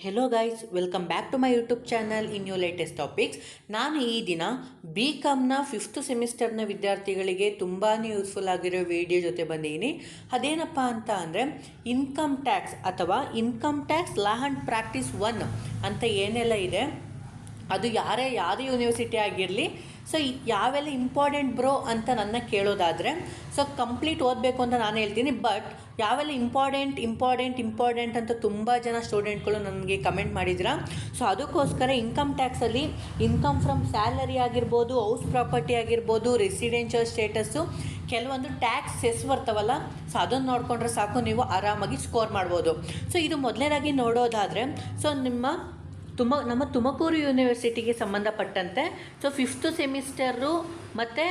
Hello guys, welcome back to my YouTube channel in new latest topics. ನಾನು ಈ ದಿನ B ಕಾಮ್ನ 5th ಸೆಮಿಸ್ಟರ್ನ ವಿದ್ಯಾರ್ಥಿಗಳಿಗೆ ತುಂಬಾ ಯೂಸ್ಫುಲ್ ಆಗಿರೋ ವಿಡಿಯೋ ಜೊತೆ ಬಂದಿದ್ದೀನಿ. ಅದೇನಪ್ಪ ಅಂತ ಅಂದರೆ ಇನ್ಕಮ್ ಟ್ಯಾಕ್ಸ್ ಅಥವಾ income tax law and practice 1 ಅಂತ ಏನೆಲ್ಲ ಇದೆ, ಅದು ಯಾವುದೇ ಯೂನಿವರ್ಸಿಟಿ ಆಗಿರಲಿ, ಸೊ ಯಾವೆಲ್ಲ ಇಂಪಾರ್ಟೆಂಟ್ ಬ್ರೋ ಅಂತ ನನ್ನ ಕೇಳೋದಾದರೆ, ಸೊ ಕಂಪ್ಲೀಟ್ ಓದಬೇಕು ಅಂತ ನಾನು ಹೇಳ್ತೀನಿ. ಬಟ್ ಯಾವೆಲ್ಲ ಇಂಪಾರ್ಟೆಂಟ್ ಅಂತ ತುಂಬ ಜನ ಸ್ಟೂಡೆಂಟ್ಗಳು ನನಗೆ ಕಮೆಂಟ್ ಮಾಡಿದ್ದೀರಾ. ಸೊ ಅದಕ್ಕೋಸ್ಕರ ಇನ್ಕಮ್ ಟ್ಯಾಕ್ಸಲ್ಲಿ ಇನ್ಕಮ್ ಫ್ರಮ್ ಸ್ಯಾಲರಿ ಆಗಿರ್ಬೋದು, ಹೌಸ್ ಪ್ರಾಪರ್ಟಿ ಆಗಿರ್ಬೋದು, ರೆಸಿಡೆನ್ಷಿಯಲ್ ಸ್ಟೇಟಸ್ಸು, ಕೆಲವೊಂದು ಟ್ಯಾಕ್ಸ್ ಸೆಸ್ ಬರ್ತವಲ್ಲ, ಸೊ ಅದನ್ನು ನೋಡಿಕೊಂಡ್ರೆ ಸಾಕು, ನೀವು ಆರಾಮಾಗಿ ಸ್ಕೋರ್ ಮಾಡ್ಬೋದು. ಸೊ ಇದು ಮೊದಲನೇದಾಗಿ ನೋಡೋದಾದರೆ, ಸೊ ನಮ್ಮ ತುಮಕೂರು ಯೂನಿವರ್ಸಿಟಿಗೆ ಸಂಬಂಧಪಟ್ಟಂತೆ ಸೊ 5th ಸೆಮಿಸ್ಟರು ಮತ್ತು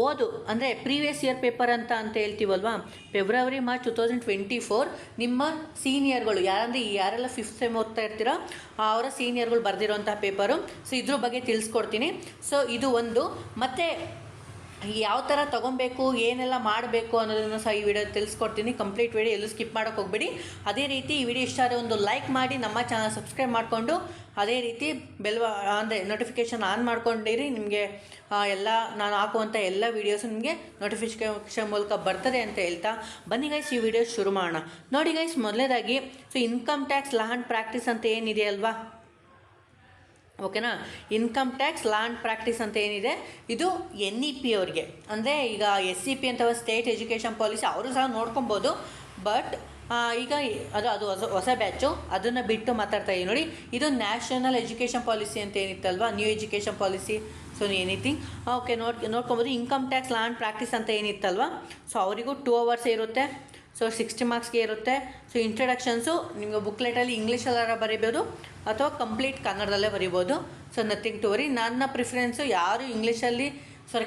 ಓದು ಅಂದರೆ ಪ್ರೀವಿಯಸ್ ಇಯರ್ ಪೇಪರ್ ಅಂತ ಹೇಳ್ತೀವಲ್ವ, ಫೆಬ್ರವರಿ ಮಾರ್ಚ್ 2024 ನಿಮ್ಮ ಸೀನಿಯರ್ಗಳು ಯಾರೆಲ್ಲ 5th ಸೆಮ್ ಓದ್ತಾ ಇರ್ತೀರೋ ಅವರ ಸೀನಿಯರ್ಗಳು ಬರೆದಿರೋಂಥ ಪೇಪರು. ಸೊ ಇದ್ರ ಬಗ್ಗೆ ತಿಳಿಸ್ಕೊಡ್ತೀನಿ. ಸೊ ಇದು ಒಂದು, ಮತ್ತು ಯಾವ ಥರ ತೊಗೊಬೇಕು, ಏನೆಲ್ಲ ಮಾಡಬೇಕು ಅನ್ನೋದನ್ನು ಸಹ ಈ ವಿಡಿಯೋ ತಿಳಿಸ್ಕೊಡ್ತೀನಿ. ಕಂಪ್ಲೀಟ್ ವಿಡಿಯೋ ಎಲ್ಲೂ ಸ್ಕಿಪ್ ಮಾಡೋಕ್ಕೆ ಹೋಗ್ಬೇಡಿ. ಅದೇ ರೀತಿ ಈ ವಿಡಿಯೋ ಇಷ್ಟ ಆದರೆ ಒಂದು ಲೈಕ್ ಮಾಡಿ, ನಮ್ಮ ಚಾನಲ್ ಸಬ್ಸ್ಕ್ರೈಬ್ ಮಾಡಿಕೊಂಡು ಅದೇ ರೀತಿ ಅಂದರೆ ನೋಟಿಫಿಕೇಷನ್ ಆನ್ ಮಾಡ್ಕೊಂಡಿರಿ. ನಿಮಗೆ ಎಲ್ಲ ನಾನು ಹಾಕುವಂಥ ಎಲ್ಲ ವೀಡಿಯೋಸು ನಿಮಗೆ ನೋಟಿಫಿಕೇಷನ್ ಮೂಲಕ ಬರ್ತದೆ ಅಂತ ಹೇಳ್ತಾ ಬನ್ನಿ ಗೈಸ್, ಈ ವಿಡಿಯೋ ಶುರು ಮಾಡೋಣ. ನೋಡಿ ಗೈಸ್, ಮೊದಲನೇದಾಗಿ so income tax law and practice ಅಂತ ಏನಿದೆ ಅಲ್ವಾ, ಓಕೆನಾ. Income tax law and practice ಅಂತ ಏನಿದೆ, ಇದು NEP ಅವ್ರಿಗೆ, ಅಂದರೆ ಈಗ SEP ಅಂತ ಸ್ಟೇಟ್ ಎಜುಕೇಷನ್ ಪಾಲಿಸಿ ಅವರು ಸಹ ನೋಡ್ಕೊಬೋದು. ಬಟ್ ಈಗ ಅದು ಹೊಸ ಬ್ಯಾಚು, ಅದನ್ನು ಬಿಟ್ಟು ಮಾತಾಡ್ತಾ ಇದ್ದೀವಿ. ನೋಡಿ, ಇದು ನ್ಯಾಷನಲ್ ಎಜುಕೇಷನ್ ಪಾಲಿಸಿ ಅಂತ ಏನಿತ್ತಲ್ವ, new education policy, so anything okay ನೋಡ್ಕೊಬೋದು. Income tax law and practice ಅಂತ ಏನಿತ್ತಲ್ವ, ಸೊ ಅವರಿಗೂ 2 hours ಇರುತ್ತೆ. ಸೊ 60 ಮಾರ್ಕ್ಸ್ಗೆ ಇರುತ್ತೆ. ಸೊ ಇಂಟ್ರಡಕ್ಷನ್ಸು ನಿಮಗೆ ಬುಕ್ಲೆಟಲ್ಲಿ ಇಂಗ್ಲೀಷಲ್ಲಾರ ಬರೀಬೋದು ಅಥವಾ ಕಂಪ್ಲೀಟ್ ಕನ್ನಡದಲ್ಲೇ ಬರಿಬೋದು. So nothing to worry. ನನ್ನ ಪ್ರಿಫರೆನ್ಸು ಯಾರು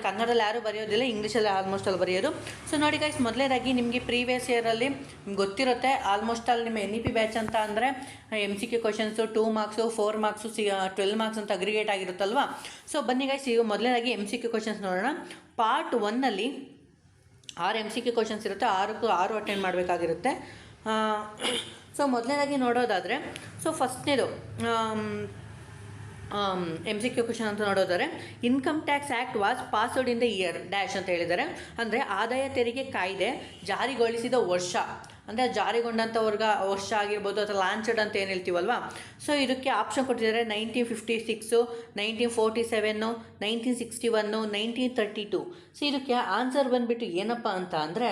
ಕನ್ನಡದಲ್ಲಿ ಯಾರೂ ಬರೆಯೋದಿಲ್ಲ, ಇಂಗ್ಲೀಷಲ್ಲಿ ಆಲ್ಮೋಸ್ಟ್ ಅಲ್ಲಿ ಬರೆಯೋದು. ಸೊ ನೋಡಿ ಗೈಸ್, ಮೊದಲೇದಾಗಿ ನಿಮಗೆ ಪ್ರೀವಿಯಸ್ ಇಯರಲ್ಲಿ ನಿಮ್ಗೆ ಗೊತ್ತಿರುತ್ತೆ ಆಲ್ಮೋಸ್ಟ್ ಅಲ್ಲಿ ನಿಮ್ಮ NEP ಬ್ಯಾಚ್ ಅಂತ ಅಂದರೆ MCQ questions 2 marks 4 marks 12 marks ಅಂತ ಅಗ್ರಿಗೇಟ್ ಆಗಿರುತ್ತಲ್ವ. ಸೊ ಬನ್ನಿ ಗೈಸ್, ಈಗ ಮೊದಲೇದಾಗಿ MCQ ಕ್ವಶನ್ಸ್ ನೋಡೋಣ. ಪಾರ್ಟ್ 1ನಲ್ಲಿ 6 MCQ ಕ್ವಶನ್ಸ್ ಇರುತ್ತೆ, 6 ಅಟೆಂಡ್ ಮಾಡಬೇಕಾಗಿರುತ್ತೆ. ಸೊ ಮೊದಲನೇದಾಗಿ ನೋಡೋದಾದರೆ, ಸೊ ಫಸ್ಟ್ನೇದು MCQ ಕ್ವಶನ್ ಅಂತ ನೋಡೋದಾದರೆ, income tax act was passed in the year dash ಅಂತ ಹೇಳಿದ್ದಾರೆ. ಅಂದರೆ ಆದಾಯ ತೆರಿಗೆ ಕಾಯ್ದೆ ಜಾರಿಗೊಳಿಸಿದ ವರ್ಷ, ಅಂದರೆ ಜಾರಿಗೊಂಡಂಥ ವರ್ಷ ಆಗಿರ್ಬೋದು ಅಥವಾ ಲಾಂಚ್ಡ್ ಅಂತ ಏನು ಹೇಳ್ತೀವಲ್ವ. ಸೊ ಇದಕ್ಕೆ ಆಪ್ಷನ್ ಕೊಟ್ಟಿದ್ದಾರೆ 1956, 1947, 1961, 1932. ಸೊ ಇದಕ್ಕೆ ಆನ್ಸರ್ ಬಂದುಬಿಟ್ಟು ಏನಪ್ಪ ಅಂತ ಅಂದರೆ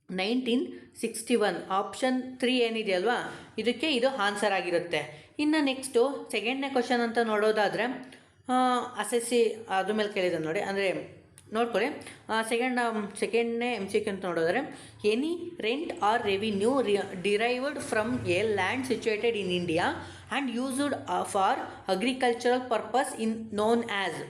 1961 ಆಪ್ಷನ್ 3 ಏನಿದೆ ಅಲ್ವಾ, ಇದು ಆನ್ಸರ್ ಆಗಿರುತ್ತೆ. ಇನ್ನು ನೆಕ್ಸ್ಟು ಸೆಕೆಂಡ್ನೇ ಕ್ವಶನ್ ಅಂತ ನೋಡೋದಾದರೆ, SSC ಅದ್ರ ಮೇಲೆ ಕೇಳಿದೆ ನೋಡಿ, ಅಂದರೆ ನೋಡ್ಕೊಳ್ಳಿ. ಸೆಕೆಂಡ್ನೇ MCQ ಅಂತ ನೋಡೋದಾದರೆ, any rent or revenue derived from a land situated in India and used for agricultural purpose in known as.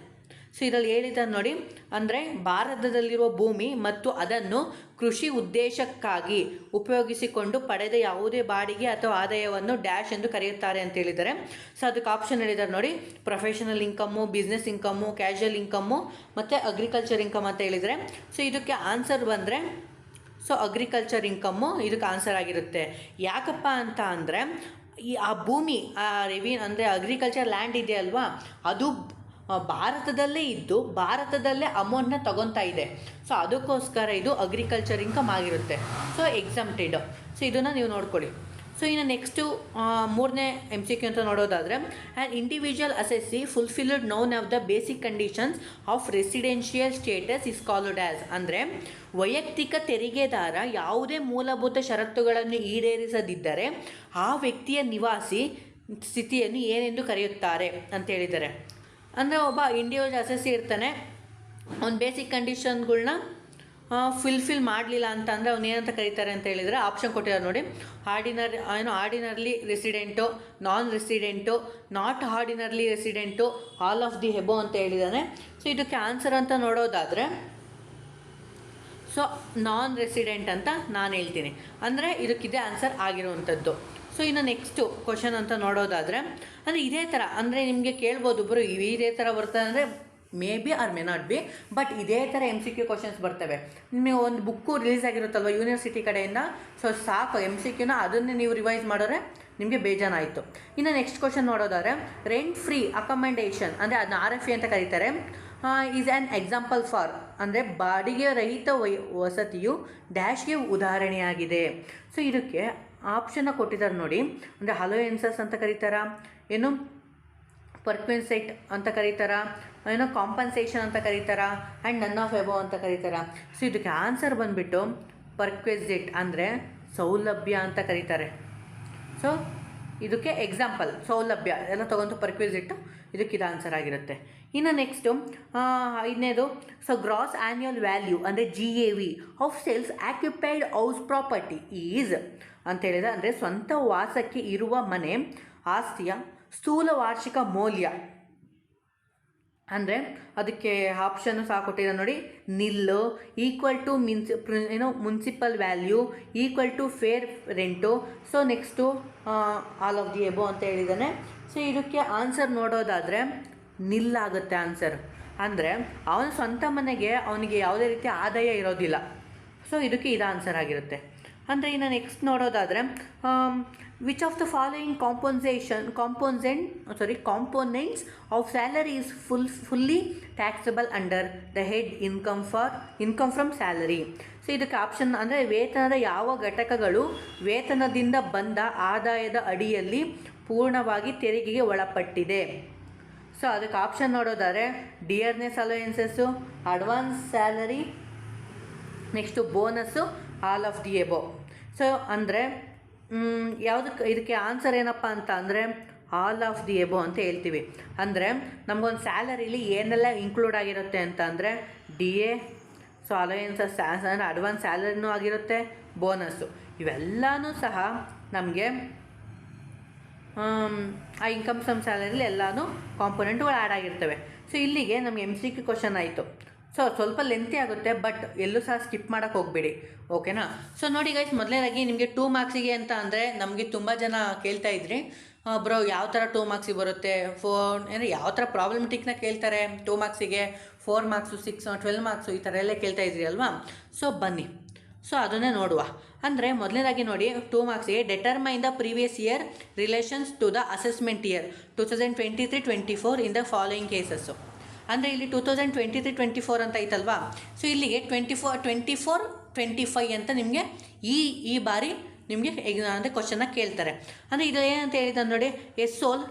So ಇದರಲ್ಲಿ ಹೇಳಿದ್ದಾರೆ ನೋಡಿ, ಅಂದರೆ ಭಾರತದಲ್ಲಿರುವ ಭೂಮಿ ಮತ್ತು ಅದನ್ನು ಕೃಷಿ ಉದ್ದೇಶಕ್ಕಾಗಿ ಉಪಯೋಗಿಸಿಕೊಂಡು ಪಡೆದ ಯಾವುದೇ ಬಾಡಿಗೆ ಅಥವಾ ಆದಾಯವನ್ನು ಡ್ಯಾಶ್ ಎಂದು ಕರೆಯುತ್ತಾರೆ ಅಂತ ಹೇಳಿದ್ದಾರೆ. ಸೊ ಅದಕ್ಕೆ ಆಪ್ಷನ್ ಹೇಳಿದ್ದಾರೆ ನೋಡಿ, professional income, business income, casual income ಮತ್ತು ಅಗ್ರಿಕಲ್ಚರ್ ಇನ್ಕಮ್ ಅಂತ ಹೇಳಿದರೆ. ಸೊ ಇದಕ್ಕೆ ಆನ್ಸರ್ ಬಂದರೆ ಸೊ ಅಗ್ರಿಕಲ್ಚರ್ ಇನ್ಕಮ್ಮು ಇದಕ್ಕೆ ಆನ್ಸರ್ ಆಗಿರುತ್ತೆ. ಯಾಕಪ್ಪ ಅಂತ ಅಂದರೆ ಆ ಭೂಮಿ ಅಂದರೆ ಅಗ್ರಿಕಲ್ಚರ್ ಲ್ಯಾಂಡ್ ಇದೆ ಅಲ್ವಾ, ಅದು ಭಾರತದಲ್ಲೇ ಇದ್ದು ಭಾರತದಲ್ಲೇ ಅಮೌಂಟ್ನ ತಗೊತಾ ಇದೆ. ಸೊ ಅದಕ್ಕೋಸ್ಕರ ಇದು ಅಗ್ರಿಕಲ್ಚರ್ ಇನ್ಕಮ್ ಆಗಿರುತ್ತೆ. So exempted. ಸೊ ಇದನ್ನು ನೀವು ನೋಡ್ಕೊಳ್ಳಿ. ಸೊ ಇನ್ನು ನೆಕ್ಸ್ಟು 3ನೇ MCQ ಅಂತ ನೋಡೋದಾದರೆ, an individual assessee fulfilled noun of the basic conditions of residential status is called as. ಅಂದರೆ ವೈಯಕ್ತಿಕ ತೆರಿಗೆದಾರ ಯಾವುದೇ ಮೂಲಭೂತ ಷರತ್ತುಗಳನ್ನು ಈಡೇರಿಸದಿದ್ದರೆ ಆ ವ್ಯಕ್ತಿಯ ನಿವಾಸಿ ಸ್ಥಿತಿಯನ್ನು ಏನೆಂದು ಕರೆಯುತ್ತಾರೆ ಅಂತ ಹೇಳಿದ್ದಾರೆ. ಅಂದರೆ ಒಬ್ಬ ಇಂಡಿವಿಜುವಲ್ ಅಸೆಸ್ಸಿ ಇರ್ತಾನೆ, ಅವ್ನು ಬೇಸಿಕ್ ಕಂಡೀಷನ್ಗಳನ್ನ ಫುಲ್ಫಿಲ್ ಮಾಡಲಿಲ್ಲ ಅಂತಂದರೆ ಅವ್ನು ಏನಂತ ಕರೀತಾರೆ ಅಂತ ಹೇಳಿದರೆ ಆಪ್ಷನ್ ಕೊಟ್ಟಿದ್ದಾರೆ ನೋಡಿ, ordinarily resident, non resident, not ordinarily resident, all of the above ಅಂತ ಹೇಳಿದ್ದಾನೆ. ಸೊ ಇದಕ್ಕೆ ಆನ್ಸರ್ ಅಂತ ನೋಡೋದಾದರೆ ಸೊ ನಾನ್ ರೆಸಿಡೆಂಟ್ ಅಂತ ನಾನು ಹೇಳ್ತೀನಿ, ಅಂದರೆ ಇದಕ್ಕಿದೆ ಆನ್ಸರ್ ಆಗಿರುವಂಥದ್ದು. ಸೊ ಇನ್ನು ನೆಕ್ಸ್ಟು ಕ್ವಶನ್ ಅಂತ ನೋಡೋದಾದರೆ, ಅಂದರೆ ಇದೇ ಥರ ಅಂದರೆ ನಿಮಗೆ ಕೇಳ್ಬೋದು ಬರೋ ಇದೇ ಥರ ಬರ್ತದೆ ಅಂದರೆ may be or may not be, but ಇದೇ ಥರ MCQ ಕ್ವಶನ್ಸ್ ಬರ್ತವೆ. ನಿಮಗೆ ಒಂದು ಬುಕ್ಕು ರಿಲೀಸ್ ಆಗಿರುತ್ತಲ್ವ ಯೂನಿವರ್ಸಿಟಿ ಕಡೆಯಿಂದ, ಸೊ ಸಾಕು MCQನ ಅದನ್ನೇ ನೀವು ರಿವೈಸ್ ಮಾಡಿದ್ರೆ ನಿಮಗೆ ಬೇಜಾನಾಯಿತು. ಇನ್ನು ನೆಕ್ಸ್ಟ್ ಕ್ವಶನ್ ನೋಡೋದಾದ್ರೆ ರೆಂಟ್ ಫ್ರೀ ಅಕಮೆಂಡೇಷನ್ ಅಂದರೆ ಅದನ್ನ RFE ಅಂತ ಕರೀತಾರೆ. ಈಸ್ ಆ್ಯನ್ ಎಕ್ಸಾಂಪಲ್ ಫಾರ್ ಅಂದರೆ ಬಾಡಿಗೆ ರಹಿತ ವಸತಿಯು ಡ್ಯಾಶ್ಗೆ ಉದಾಹರಣೆಯಾಗಿದೆ. ಸೊ ಇದಕ್ಕೆ ಆಪ್ಷನ್ನ ಕೊಟ್ಟಿದ್ದಾರೆ ನೋಡಿ. ಅಂದರೆ ಅಲೋಯೆನ್ಸಸ್ ಅಂತ ಕರೀತಾರ, ಏನು ಪರ್ಕ್ವೆನ್ಸೆಟ್ ಅಂತ ಕರೀತಾರ, ಏನೋ ಕಾಂಪನ್ಸೇಷನ್ ಅಂತ ಕರೀತಾರ, ಆ್ಯಂಡ್ ನನ್ ಆಫ್ ಎಬೋ ಅಂತ ಕರೀತಾರ. ಸೊ ಇದಕ್ಕೆ ಆನ್ಸರ್ ಬಂದುಬಿಟ್ಟು ಪರ್ಕ್ವೆಸಿಟ್ ಅಂದರೆ ಸೌಲಭ್ಯ ಅಂತ ಕರೀತಾರೆ. ಸೊ ಇದಕ್ಕೆ ಎಕ್ಸಾಂಪಲ್ ಸೌಲಭ್ಯ ಎಲ್ಲ ತೊಗೊಂಡು ಪರ್ಕ್ವೆಸಿಟ್ಟು ಇದಕ್ಕೆ ಇದು ಆನ್ಸರ್ ಆಗಿರುತ್ತೆ. ಇನ್ನು ನೆಕ್ಸ್ಟು ಇನ್ನೇದು ಸೊ ಗ್ರಾಸ್ ಆ್ಯನ್ಯುಯಲ್ ವ್ಯಾಲ್ಯೂ ಅಂದರೆ GAV of self occupied house property is ಅಂತ ಹೇಳಿದ್ರೆ ಅಂದರೆ ಸ್ವಂತ ವಾಸಕ್ಕೆ ಇರುವ ಮನೆ ಆಸ್ತಿಯ ಸ್ಥೂಲ ವಾರ್ಷಿಕ ಮೌಲ್ಯ. ಅಂದರೆ ಅದಕ್ಕೆ ಆಪ್ಷನ್ನು ಸಹ ಕೊಟ್ಟಿದ್ದಾರೆ ನೋಡಿ. ನಿಲ್ಲು equal to municipal value equal to fair rent. So next all of the above ಅಂತ ಹೇಳಿದ್ದಾನೆ. ಸೊ ಇದಕ್ಕೆ ಆನ್ಸರ್ ನೋಡೋದಾದರೆ ನಿಲ್ಲಾಗುತ್ತೆ ಆನ್ಸರ್. ಅಂದರೆ ಅವನ ಸ್ವಂತ ಮನೆಗೆ ಅವನಿಗೆ ಯಾವುದೇ ರೀತಿಯ ಆದಾಯ ಇರೋದಿಲ್ಲ. ಸೊ ಇದಕ್ಕೆ ಇದು ಆನ್ಸರ್ ಆಗಿರುತ್ತೆ. ಅಂದರೆ ಇನ್ನು ನೆಕ್ಸ್ಟ್ ನೋಡೋದಾದರೆ which of the following components of salary is fully taxable under the head income from salary. So ಇದಕ್ಕೆ ಆಪ್ಷನ್ ಅಂದರೆ ವೇತನದ ಯಾವ ಘಟಕಗಳು ವೇತನದಿಂದ ಬಂದ ಆದಾಯದ ಅಡಿಯಲ್ಲಿ ಪೂರ್ಣವಾಗಿ ತೆರಿಗೆಗೆ ಒಳಪಟ್ಟಿದೆ. ಸೊ ಅದಕ್ಕೆ ಆಪ್ಷನ್ ನೋಡೋದಾದರೆ dearness allowances, advance salary, next bonus, all of the above. So ಅಂದರೆ ಇದಕ್ಕೆ ಆನ್ಸರ್ ಏನಪ್ಪ ಅಂತ ಅಂದರೆ ಆಲ್ ಆಫ್ ದಿ ಎಬೋ ಅಂತ ಹೇಳ್ತೀವಿ. ಅಂದರೆ ನಮಗೊಂದು ಸ್ಯಾಲರಿಲಿ ಏನೆಲ್ಲ ಇನ್ಕ್ಲೂಡ್ ಆಗಿರುತ್ತೆ ಅಂತ ಅಂದರೆ DA, ಸೊ ಅಲೋಯೆನ್ಸಸ್ ಅಂದರೆ ಅಡ್ವಾನ್ಸ್ ಸ್ಯಾಲರಿನೂ ಆಗಿರುತ್ತೆ, ಬೋನಸ್ಸು, ಇವೆಲ್ಲನೂ ಸಹ ನಮಗೆ ಆ ಇನ್ಕಮ್ ಸಮ್ ಸ್ಯಾಲರಿಲಿ ಎಲ್ಲನೂ ಕಾಂಪೊನೆಂಟ್ಗಳು ಆ್ಯಡ್ ಆಗಿರ್ತವೆ. ಸೊ ಇಲ್ಲಿಗೆ ನಮಗೆ MCQ ಕ್ವಶನ್ ಆಯಿತು. ಸೊ ಸ್ವಲ್ಪ ಲೆಂತಿ ಆಗುತ್ತೆ, ಬಟ್ ಎಲ್ಲೂ ಸಹ ಸ್ಕಿಪ್ ಮಾಡೋಕ್ಕೆ ಹೋಗಬೇಡಿ, ಓಕೆನಾ. ಸೊ ನೋಡಿ ಗೈಸ್, ಮೊದಲನೇದಾಗಿ ನಿಮಗೆ 2 ಮಾರ್ಕ್ಸಿಗೆ ಅಂತ ಅಂದರೆ ನಮಗೆ ತುಂಬ ಜನ ಕೇಳ್ತಾ ಇದ್ರಿ, ಬ್ರೋ ಯಾವ ಥರ 2 ಮಾರ್ಕ್ಸಿಗೆ ಬರುತ್ತೆ, ಅಂದರೆ ಯಾವ ಥರ ಪ್ರಾಬ್ಲಮೆಟಿಕ್ನ ಕೇಳ್ತಾರೆ 2 ಮಾರ್ಕ್ಸಿಗೆ, 4 ಮಾರ್ಕ್ಸು, 6, 12 ಮಾರ್ಕ್ಸು ಈ ಥರ ಎಲ್ಲ ಕೇಳ್ತಾ ಇದ್ರಿ ಅಲ್ವಾ. ಸೊ ಬನ್ನಿ, ಸೊ ಅದನ್ನೇ ನೋಡುವ. ಅಂದರೆ ಮೊದಲನೇದಾಗಿ ನೋಡಿ 2 ಮಾರ್ಕ್ಸಿಗೆ determine the previous year relations to the assessment year 2023-24 in the following cases. ಅಂದರೆ ಇಲ್ಲಿ 2023-24 ಅಂತ ಐತಲ್ವಾ. ಸೊ ಇಲ್ಲಿಗೆ 24-25 ಅಂತ ನಿಮಗೆ ಈ ಬಾರಿ ನಿಮಗೆ ಅಂದರೆ ಕ್ವಶನ್ನ ಕೇಳ್ತಾರೆ. ಅಂದರೆ ಇದು ಏನಂತ ಹೇಳಿದ ನೋಡಿ, sole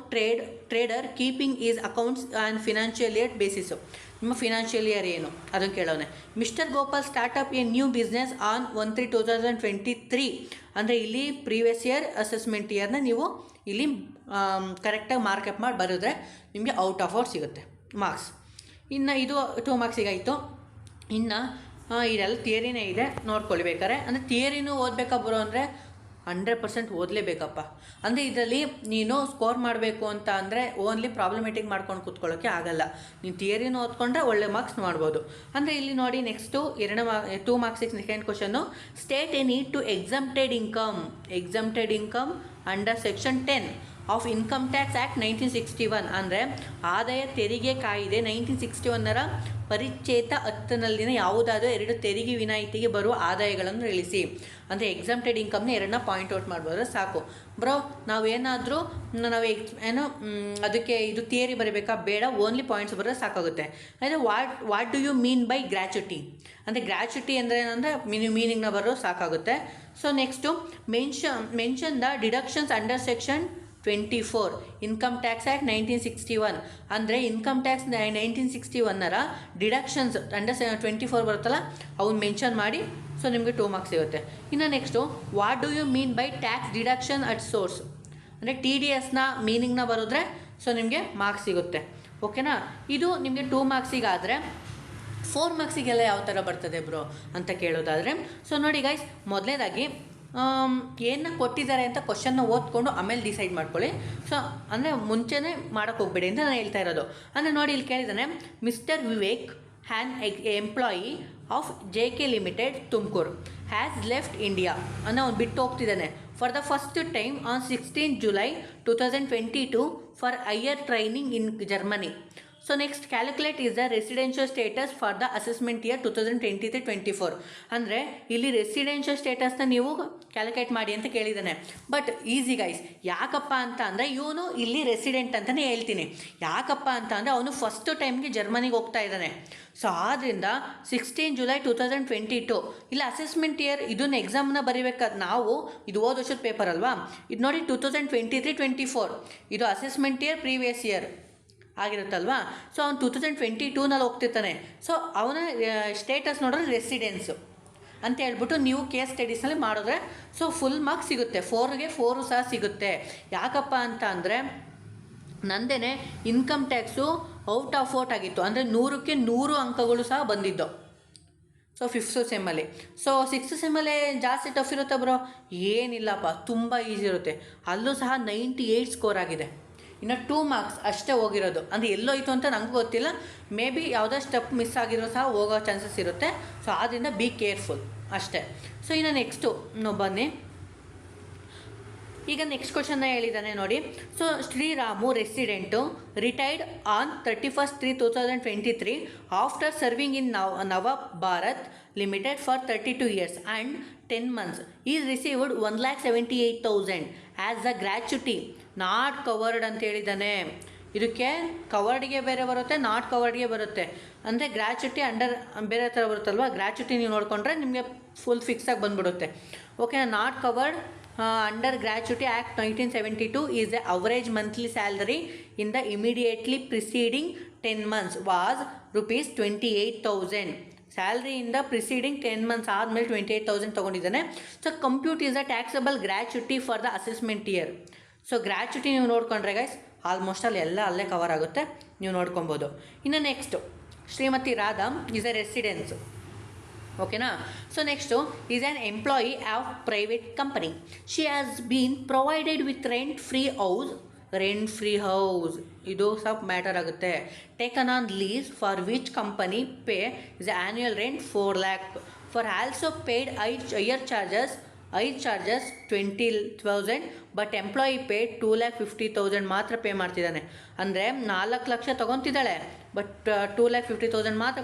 trader keeping is accounts and financial year basis. ನಿಮ್ಮ ಫಿನಾನ್ಷಿಯಲ್ ಇಯರ್ ಏನು ಅದನ್ನು ಕೇಳೋನೆ. Mr Gopal startup a new business on 1/3/2023. ಅಂದರೆ ಇಲ್ಲಿ ಪ್ರೀವಿಯಸ್ ಇಯರ್ ಅಸೆಸ್ಮೆಂಟ್ ಇಯರ್ನ ನೀವು ಇಲ್ಲಿ ಕರೆಕ್ಟಾಗಿ ಮಾರ್ಕಪ್ ಮಾಡಿ ಬರೆದ್ರೆ ನಿಮಗೆ ಔಟ್ ಆಫ್ ಔಟ್ ಸಿಗುತ್ತೆ ಮಾರ್ಕ್ಸ್. ಇನ್ನು ಇದು 2 ಮಾರ್ಕ್ಸಿಗೆ ಆಯಿತು. ಇನ್ನು ಇದೆಲ್ಲ ಥಿಯರಿನೇ ಇದೆ, ನೋಡ್ಕೊಳ್ಬೇಕಾರೆ. ಅಂದರೆ ಥಿಯರಿನೂ ಓದಬೇಕಾ ಬರೋ ಅಂದರೆ 100% ಓದಲೇಬೇಕಪ್ಪ. ಅಂದರೆ ಇದರಲ್ಲಿ ನೀನು ಸ್ಕೋರ್ ಮಾಡಬೇಕು ಅಂತ ಅಂದರೆ ಓನ್ಲಿ ಪ್ರಾಬ್ಲಮೆಟಿಕ್ ಮಾಡ್ಕೊಂಡು ಕೂತ್ಕೊಳ್ಳೋಕ್ಕೆ ಆಗಲ್ಲ. ನೀನು ಥಿಯರಿನೂ ಓದ್ಕೊಂಡ್ರೆ ಒಳ್ಳೆ ಮಾರ್ಕ್ಸ್ ಮಾಡ್ಬೋದು. ಅಂದರೆ ಇಲ್ಲಿ ನೋಡಿ ನೆಕ್ಸ್ಟು 2 ಮಾರ್ಕ್ಸಿಗೆ second question, state a need to exempted income under section 10 of income tax act 1961. ಅಂದರೆ ಆದಾಯ ತೆರಿಗೆ ಕಾಯ್ದೆ 1961ರ ಪರಿಚ್ಛೇದ 10ನಲ್ಲಿನ ಯಾವುದಾದರೂ 2 ತೆರಿಗೆ ವಿನಾಯಿತಿಗೆ ಬರುವ ಆದಾಯಗಳನ್ನು ತಿಳಿಸಿ. ಅಂದರೆ ಎಕ್ಸಮ್ಟೆಡ್ ಇನ್ಕಮ್ನ 2ನ್ನ ಪಾಯಿಂಟ್ ಔಟ್ ಮಾಡ್ಬೋದ್ರೆ ಸಾಕು. ಬ್ರೋ ನಾವು ಅದಕ್ಕೆ ಇದು ಥಿಯರಿ ಬರೀಬೇಕಾ, ಬೇಡ, ಓನ್ಲಿ ಪಾಯಿಂಟ್ಸ್ ಬರೋದು ಸಾಕಾಗುತ್ತೆ. ಅಂದರೆ what do you mean by gratuity, ಅಂದರೆ ಗ್ರ್ಯಾಚುಟಿ ಅಂದರೆ ಏನಂದರೆ ಮೀನಿಂಗ್ನ ಬರೋದು ಸಾಕಾಗುತ್ತೆ. So next mention the deductions under section 24 income tax act 1961. ಅಂದರೆ ಇನ್ಕಮ್ ಟ್ಯಾಕ್ಸ್ 1961ರ ಡಿಡಕ್ಷನ್ಸ್ ಅಂಡರ್ 24 ಬರುತ್ತಲ್ಲ ಅವನ್ನ ಮೆನ್ಷನ್ ಮಾಡಿ. ಸೊ ನಿಮಗೆ 2 ಮಾರ್ಕ್ಸ್ ಸಿಗುತ್ತೆ. ಇನ್ನು next what do you mean by tax deduction at source, ಅಂದರೆ TDSನ ಮೀನಿಂಗ್ನ ಬರೋದ್ರೆ ಸೊ ನಿಮಗೆ ಮಾರ್ಕ್ಸ್ ಸಿಗುತ್ತೆ, ಓಕೆನಾ. ಇದು ನಿಮಗೆ 2 ಮಾರ್ಕ್ಸಿಗಾದರೆ 4 ಮಾರ್ಕ್ಸಿಗೆಲ್ಲ ಯಾವ ಥರ ಬರ್ತದೆ ಬ್ರೋ ಅಂತ ಕೇಳೋದಾದರೆ, ಸೊ ನೋಡಿ ಗೈಸ್, ಮೊದಲನೇದಾಗಿ ಏನನ್ನ ಕೊಟ್ಟಿದ್ದಾರೆ ಅಂತ ಕ್ವಶನ್ನ ಓದ್ಕೊಂಡು ಆಮೇಲೆ ಡಿಸೈಡ್ ಮಾಡ್ಕೊಳ್ಳಿ. ಸೊ ಅಂದರೆ ಮುಂಚೆನೇ ಮಾಡೋಕ್ಕೆ ಹೋಗಬೇಡಿ ಅಂತ ನಾನು ಹೇಳ್ತಾ ಇರೋದು. ಅಂದರೆ ನೋಡಿ ಇಲ್ಲಿ ಕೇಳಿದ್ದಾನೆ, Mr Vivek an employee of JK limited Tumakuru has left India ಅನ್ನೋ ಅವ್ನು ಬಿಟ್ಟು ಹೋಗ್ತಿದ್ದಾನೆ for the first time on 16 July 2022 for higher training in Germany. So next calculate is the residential status for the assessment year 2023-24. ಅಂದರೆ ಇಲ್ಲಿ residential ಸ್ಟೇಟಸ್ನ ನೀವು calculate ಮಾಡಿ ಅಂತ ಕೇಳಿದ್ದಾನೆ. ಬಟ್ ಈಸಿ ಗೈಸ್, ಯಾಕಪ್ಪ ಅಂತ ಅಂದರೆ ಇವನು ಇಲ್ಲಿ ರೆಸಿಡೆಂಟ್ ಅಂತಲೇ ಹೇಳ್ತೀನಿ. ಯಾಕಪ್ಪ ಅಂತ ಅಂದರೆ ಅವನು ಫಸ್ಟ್ ಟೈಮ್ಗೆ ಜರ್ಮನಿಗೆ ಹೋಗ್ತಾ ಇದ್ದಾನೆ. ಸೊ ಆದ್ದರಿಂದ 16 ಜುಲೈ 2022 ಇಲ್ಲಿ ಅಸೆಸ್ಮೆಂಟ್ ಇಯರ್ ಇದನ್ನು ಎಕ್ಸಾಮ್ನ ಬರೀಬೇಕಾದ ನಾವು, ಇದು ಹೋದ ವರ್ಷದ ಪೇಪರ್ ಅಲ್ವಾ, ಇದು ನೋಡಿ 2023-24 ಇದು ಅಸೆಸ್ಮೆಂಟ್ ಇಯರ್ ಪ್ರೀವಿಯಸ್ ಇಯರ್ ಆಗಿರುತ್ತಲ್ವಾ. ಸೊ ಅವ್ನು 2022ನಲ್ಲಿ ಹೋಗ್ತಿರ್ತಾನೆ. ಸೊ ಅವನ ಸ್ಟೇಟಸ್ ನೋಡಿದ್ರೆ ರೆಸಿಡೆನ್ಸು ಅಂತ ಹೇಳ್ಬಿಟ್ಟು ನೀವು ಕೇಸ್ ಸ್ಟಡೀಸ್ನಲ್ಲಿ ಮಾಡಿದ್ರೆ ಸೊ ಫುಲ್ ಮಾರ್ಕ್ಸ್ ಸಿಗುತ್ತೆ. 4ಗೆ 4 ಸಹ ಸಿಗುತ್ತೆ. ಯಾಕಪ್ಪ ಅಂತ ಅಂದರೆ ನಂದೇ ಇನ್ಕಮ್ ಟ್ಯಾಕ್ಸು ಔಟ್ ಆಫ್ ಆಗಿತ್ತು, ಅಂದರೆ 100ಕ್ಕೆ 100 ಅಂಕಗಳು ಸಹ ಬಂದಿದ್ದು. So 5th ಸೆಮ್ಮಲ್ಲಿ. ಸೊ 6th ಸೆಮ್ಮಲ್ಲೇ ಜಾಸ್ತಿ ಟಫ್ ಇರುತ್ತೆ ಬ್ರೋ? ಏನಿಲ್ಲಪ್ಪ, ತುಂಬ ಈಸಿ ಇರುತ್ತೆ. ಅಲ್ಲೂ ಸಹ 98 ಸ್ಕೋರ್ ಆಗಿದೆ. ಇನ್ನು 2 ಮಾರ್ಕ್ಸ್ ಅಷ್ಟೇ ಹೋಗಿರೋದು. ಅಂದರೆ ಎಲ್ಲೋಯ್ತು ಅಂತ ನನಗೂ ಗೊತ್ತಿಲ್ಲ. ಮೇ ಬಿ ಯಾವುದೋ ಸ್ಟೆಪ್ ಮಿಸ್ ಆಗಿರೋ ಸಹ ಹೋಗೋ ಚಾನ್ಸಸ್ ಇರುತ್ತೆ. ಸೊ ಆದ್ದರಿಂದ ಬಿ ಕೇರ್ಫುಲ್ ಅಷ್ಟೇ. ಸೊ ಇನ್ನು ನೆಕ್ಸ್ಟು ಬನ್ನಿ. ಈಗ ನೆಕ್ಸ್ಟ್ ಕ್ವಶನ್ನ ಹೇಳಿದ್ದಾನೆ ನೋಡಿ. So Sriram resident retired on 31/3/2023 after serving in Nava Bharat limited for 32 years and 10 months. Is received 1,78,000 as a gratuity not covered ಅಂತ ಹೇಳಿದ್ದಾನೆ. ಇದಕ್ಕೆ ಕವರ್ಡ್ಗೆ ಬೇರೆ ಬರುತ್ತೆ, ನಾಟ್ ಕವರ್ಡ್ಗೆ ಬರುತ್ತೆ. ಅಂದರೆ ಗ್ರ್ಯಾಚ್ಯುಟಿ ಅಂಡರ್ ಬೇರೆ ಥರ ಬರುತ್ತಲ್ವ. ಗ್ರ್ಯಾಚ್ಯುಟಿ ನೀವು ನೋಡಿಕೊಂಡ್ರೆ ನಿಮಗೆ ಫುಲ್ ಫಿಕ್ಸಾಗಿ ಬಂದುಬಿಡುತ್ತೆ. ಓಕೆನಾ. Not covered under gratuity act 1972 is the average monthly salary in the immediately preceding 10 months was ₹28,000. ಸ್ಯಾಲ್ರಿಯಿಂದ ಪ್ರಿಸೀಡಿಂಗ್ 10 months ಆದಮೇಲೆ 28,000 ತೊಗೊಂಡಿದ್ದಾನೆ. So compute is a taxable gratuity for the assessment year. So gratuity ನೀವು ನೋಡಿಕೊಂಡ್ರೆ guys almost ಎಲ್ಲ ಅಲ್ಲೇ cover ಆಗುತ್ತೆ, ನೀವು ನೋಡ್ಕೊಬೋದು. ಇನ್ನು next Shrimati Radha is a residence. ಓಕೆನಾ. So next is an employee of private company. She has been provided with rent free house ಇದು ಸ್ವಲ್ಪ ಮ್ಯಾಟರ್ ಆಗುತ್ತೆ. Taken on lease for which company pay is annual rent 4 lakh. For also paid hire charges 20,000 but employee paid 2,50,000 ಮಾತ್ರ pay ಮಾಡ್ತಿದ್ದಾನೆ. ಅಂದರೆ 4 lakh ತೊಗೊತಿದ್ದಾಳೆ, but 2,50,000 ಮಾತ್ರ